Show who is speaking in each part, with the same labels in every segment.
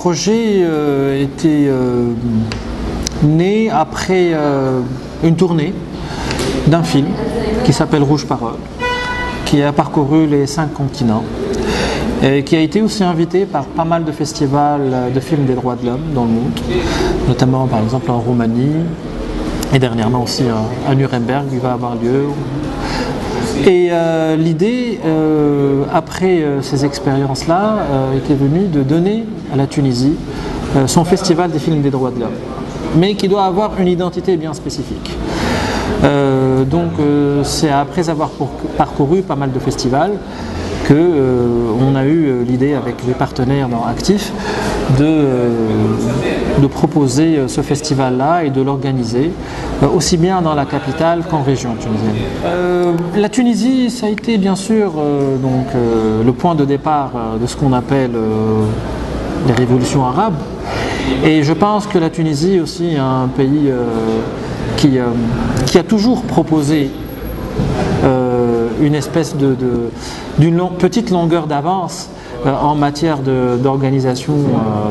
Speaker 1: projet était né après une tournée d'un film qui s'appelle Rouge Parole, qui a parcouru les 5 continents et qui a été aussi invité par pas mal de festivals de films des droits de l'homme dans le monde, notamment par exemple en Roumanie et dernièrement aussi à Nuremberg, il va avoir lieu. Et l'idée, après ces expériences-là, était venue de donner à la Tunisie son festival des films des droits de l'homme, mais qui doit avoir une identité bien spécifique. Donc c'est après avoir parcouru pas mal de festivals qu'on a eu l'idée avec les partenaires actifs de proposer ce festival-là et de l'organiser aussi bien dans la capitale qu'en région tunisienne. La Tunisie, ça a été bien sûr le point de départ de ce qu'on appelle les révolutions arabes. Et je pense que la Tunisie aussi est un pays qui a toujours proposé une espèce d'une petite longueur d'avance en matière d'organisation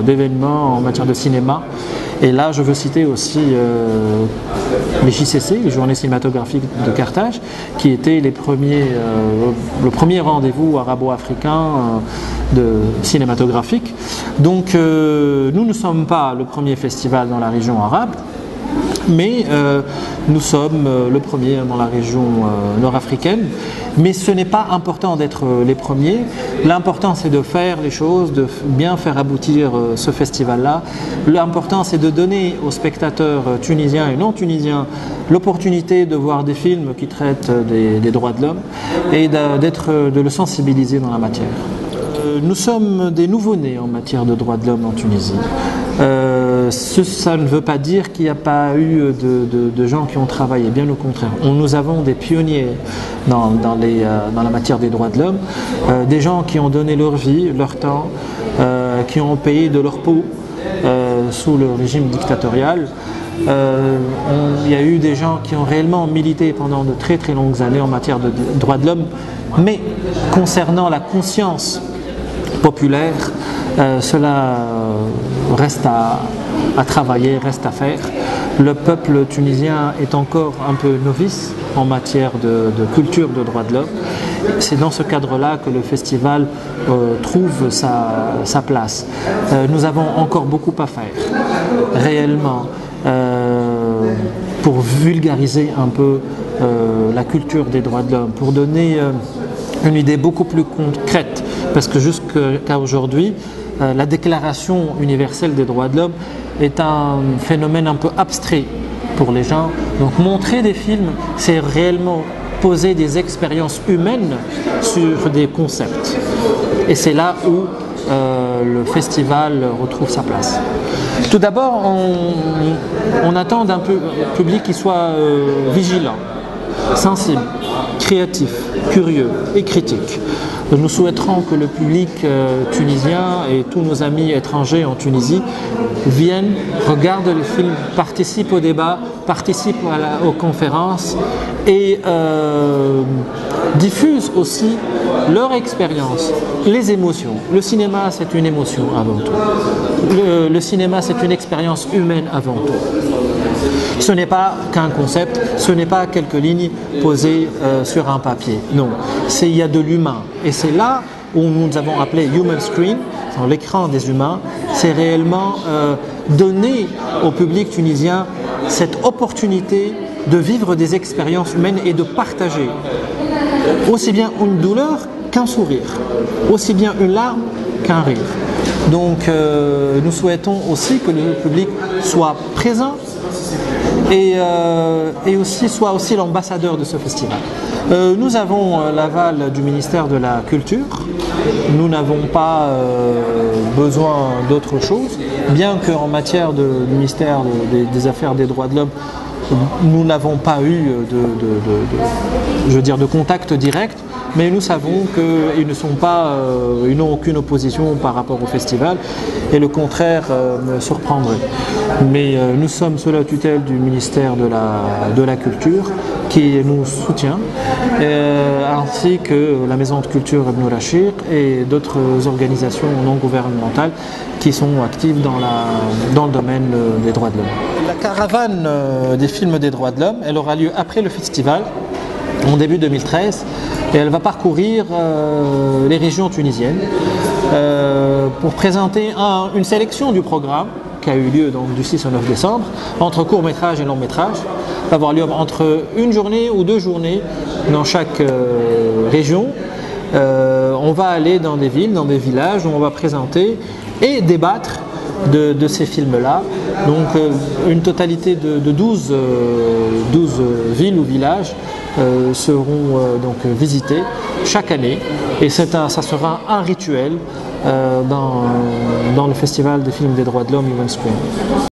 Speaker 1: d'événements, en matière de cinéma. Et là, je veux citer aussi les JCC, les Journées cinématographiques de Carthage, qui étaient le premier rendez-vous arabo-africain cinématographique. Donc, nous ne sommes pas le premier festival dans la région arabe, mais nous sommes le premier dans la région nord-africaine. Mais ce n'est pas important d'être les premiers. L'important, c'est de faire les choses, de bien faire aboutir ce festival-là. L'important, c'est de donner aux spectateurs tunisiens et non tunisiens l'opportunité de voir des films qui traitent des droits de l'homme et de le sensibiliser dans la matière. Nous sommes des nouveau-nés en matière de droits de l'homme en Tunisie. Ça ne veut pas dire qu'il n'y a pas eu de gens qui ont travaillé, bien au contraire. Nous avons des pionniers dans la matière des droits de l'homme, des gens qui ont donné leur vie, leur temps, qui ont payé de leur peau sous le régime dictatorial. Il y a eu des gens qui ont réellement milité pendant de très très longues années en matière de droits de l'homme, mais concernant la conscience populaire, cela reste à travailler, reste à faire. Le peuple tunisien est encore un peu novice en matière de culture de droits de l'homme. C'est dans ce cadre-là que le festival trouve sa place. Nous avons encore beaucoup à faire, réellement, pour vulgariser un peu la culture des droits de l'homme, pour donner une idée beaucoup plus concrète, parce que jusqu'à aujourd'hui, la Déclaration universelle des droits de l'homme est un phénomène un peu abstrait pour les gens. Donc montrer des films, c'est réellement poser des expériences humaines sur des concepts. Et c'est là où le festival retrouve sa place. Tout d'abord, on attend d'un public qui soit vigilant, sensible, créatif, curieux et critique. Nous souhaiterons que le public tunisien et tous nos amis étrangers en Tunisie viennent, regardent le film, participent au débat, participent aux conférences et diffusent aussi leur expérience, les émotions. Le cinéma, c'est une émotion avant tout. Le cinéma, c'est une expérience humaine avant tout. Ce n'est pas qu'un concept, ce n'est pas quelques lignes posées sur un papier. Non, il y a de l'humain. Et c'est là où nous avons appelé Human Screen, l'écran des humains. C'est réellement donner au public tunisien cette opportunité de vivre des expériences humaines et de partager aussi bien une douleur qu'un sourire, aussi bien une larme qu'un rire. Donc nous souhaitons aussi que le public soit présent et soit aussi l'ambassadeur de ce festival. Nous avons l'aval du ministère de la Culture. Nous n'avons pas besoin d'autre chose, bien qu'en matière du ministère des Affaires des droits de l'homme, nous n'avons pas eu de contact direct, mais nous savons qu'ils n'ont aucune opposition par rapport au festival et le contraire me surprendrait. mais nous sommes sous la tutelle du ministère de la Culture qui nous soutient, ainsi que la Maison de Culture Ibn Rashid et d'autres organisations non gouvernementales qui sont actives dans le domaine des droits de l'homme. La caravane des films des droits de l'homme, elle aura lieu après le festival, en début 2013, et elle va parcourir les régions tunisiennes pour présenter une sélection du programme qui a eu lieu donc, du 6 au 9 décembre, entre court-métrage et long-métrage. Va avoir lieu entre une journée ou 2 journées dans chaque région. On va aller dans des villes, dans des villages où on va présenter et débattre de ces films-là. Donc une totalité de 12 villes ou villages seront donc visités chaque année, et ça sera un rituel dans le Festival des films des droits de l'homme Human Screen.